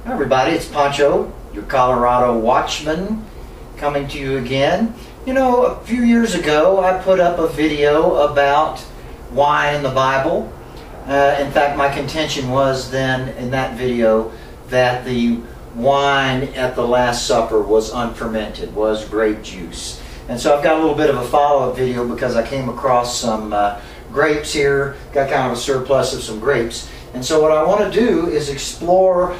Hi everybody, it's Pancho, your Colorado watchman, coming to you again. You know, a few years ago I put up a video about wine in the Bible. In fact, my contention was then in that video that the wine at the Last Supper was unfermented, was grape juice. And so I've got a little bit of a follow-up video because I came across some grapes here, got kind of a surplus of some grapes. And so what I want to do is explore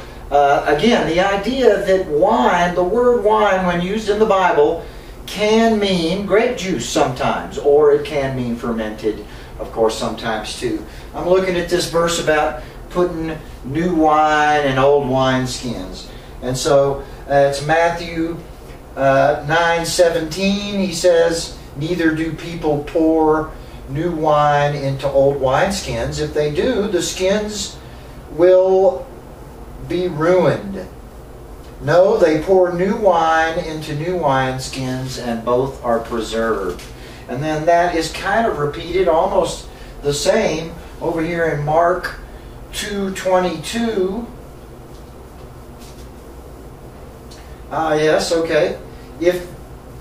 again, the idea that wine, the word wine when used in the Bible, can mean grape juice sometimes, or it can mean fermented, of course, sometimes too. I'm looking at this verse about putting new wine in old wineskins. And so it's Matthew 9:17. He says, "Neither do people pour new wine into old wineskins. If they do, the skins will be ruined. No, they pour new wine into new wineskins, and both are preserved." And then that is kind of repeated, almost the same, over here in Mark 2:22. Yes, okay.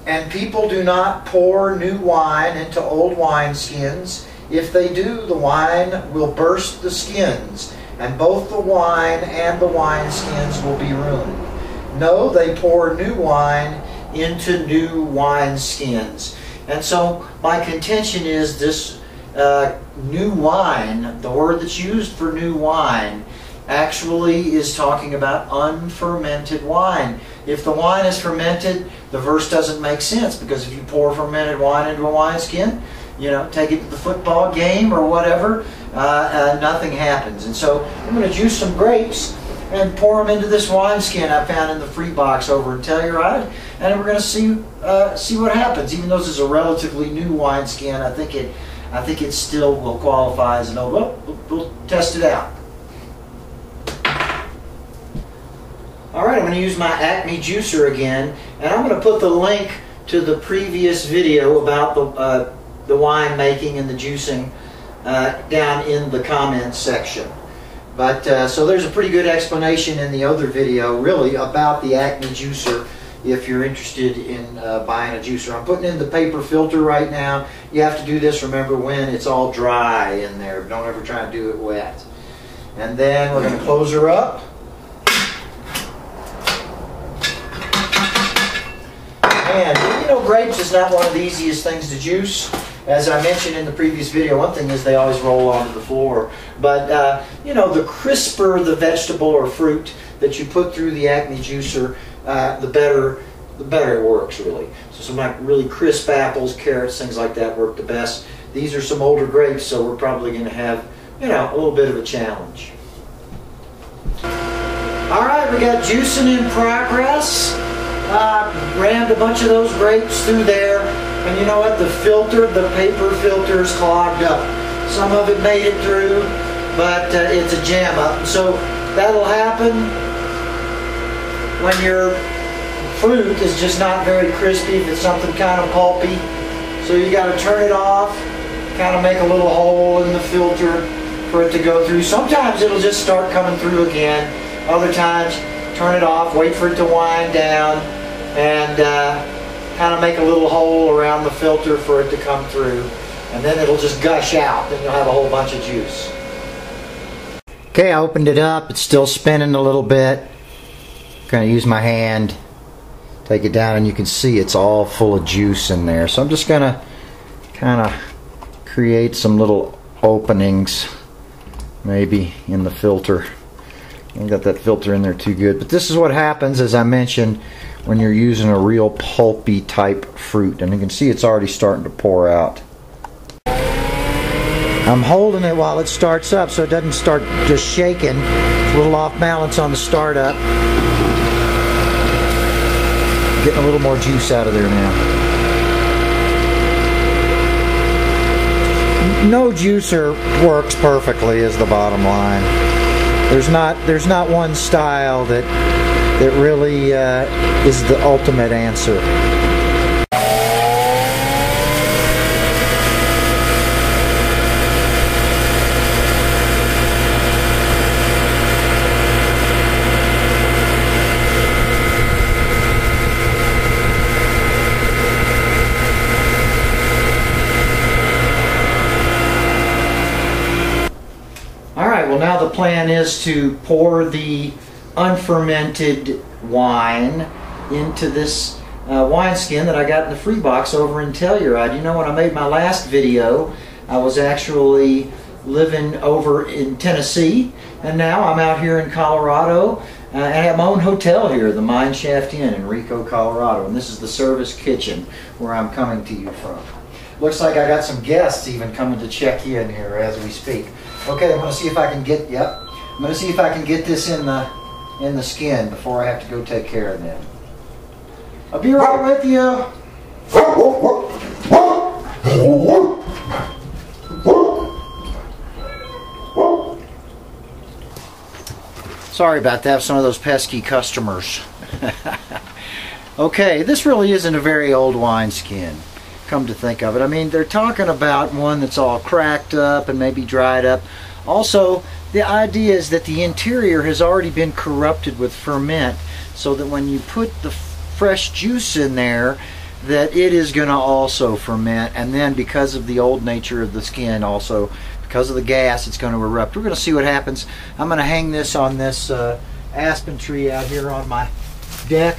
And people do not pour new wine into old wineskins. If they do, the wine will burst the skins, and both the wine and the wineskins will be ruined. No, they pour new wine into new wineskins. And so my contention is this new wine, the word that's used for new wine, actually is talking about unfermented wine. If the wine is fermented, the verse doesn't make sense, because if you pour fermented wine into a wineskin, you know, take it to the football game or whatever, nothing happens. And so I'm going to juice some grapes and pour them into this wineskin I found in the free box over in Telluride, and we're going to see what happens. Even though this is a relatively new wineskin, I think it still will qualify as an old. Well, we'll test it out. All right, I'm going to use my Acme juicer again, and I'm going to put the link to the previous video about the wine making and the juicing down in the comments section. But so there's a pretty good explanation in the other video, really, about the Acme juicer if you're interested in buying a juicer. I'm putting in the paper filter right now. You have to do this, remember, when it's all dry in there. Don't ever try to do it wet. And then we're going to close her up. And, you know, grapes is not one of the easiest things to juice. As I mentioned in the previous video, one thing is they always roll onto the floor. But, you know, the crisper the vegetable or fruit that you put through the Acme juicer, the better it works, really. So some like really crisp apples, carrots, things like that work the best. These are some older grapes, so we're probably going to have, you know, a little bit of a challenge. All right, we got juicing in progress. Rammed a bunch of those grapes through there, and you know what? The filter, the paper filter is clogged up. Some of it made it through, but it's a jam up. So that'll happen when your fruit is just not very crispy, if it's something kind of pulpy. So you got to turn it off, kind of make a little hole in the filter for it to go through. Sometimes it'll just start coming through again. Other times, turn it off, wait for it to wind down, and kind of make a little hole around the filter for it to come through. And then it'll just gush out. Then you'll have a whole bunch of juice. Okay, I opened it up. It's still spinning a little bit. I'm going to use my hand, take it down, and you can see it's all full of juice in there. So I'm just going to kind of create some little openings, maybe, in the filter. I haven't got that filter in there too good. But this is what happens, as I mentioned, when you're using a real pulpy type fruit. And you can see it's already starting to pour out. I'm holding it while it starts up so it doesn't start just shaking. It's a little off balance on the startup. Getting a little more juice out of there now. No juicer works perfectly is the bottom line. There's not one style that really is the ultimate answer. plan is to pour the unfermented wine into this wineskin that I got in the free box over in Telluride. You know, when I made my last video, I was actually living over in Tennessee, and now I'm out here in Colorado, and I have my own hotel here, the Mine Shaft Inn in Rico, Colorado, and this is the service kitchen where I'm coming to you from. Looks like I got some guests even coming to check in here as we speak. Okay, I'm going to see if I can get, I'm going to see if I can get this in the skin before I have to go take care of them. I'll be right with you. Sorry about that, some of those pesky customers. Okay, this really isn't a very old wineskin, come to think of it. I mean, they're talking about one that's all cracked up and maybe dried up. Also, the idea is that the interior has already been corrupted with ferment, so that when you put the fresh juice in there, that it is going to also ferment, and then because of the old nature of the skin, also because of the gas, it's going to erupt. We're going to see what happens. I'm going to hang this on this aspen tree out here on my deck,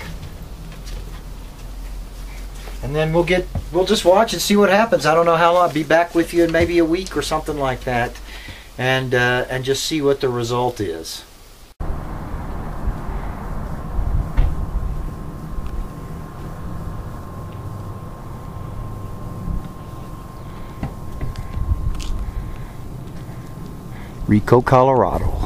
and then we'll just watch and see what happens. I don't know how long. I'll be back with you in maybe a week or something like that, and just see what the result is. Rico, Colorado.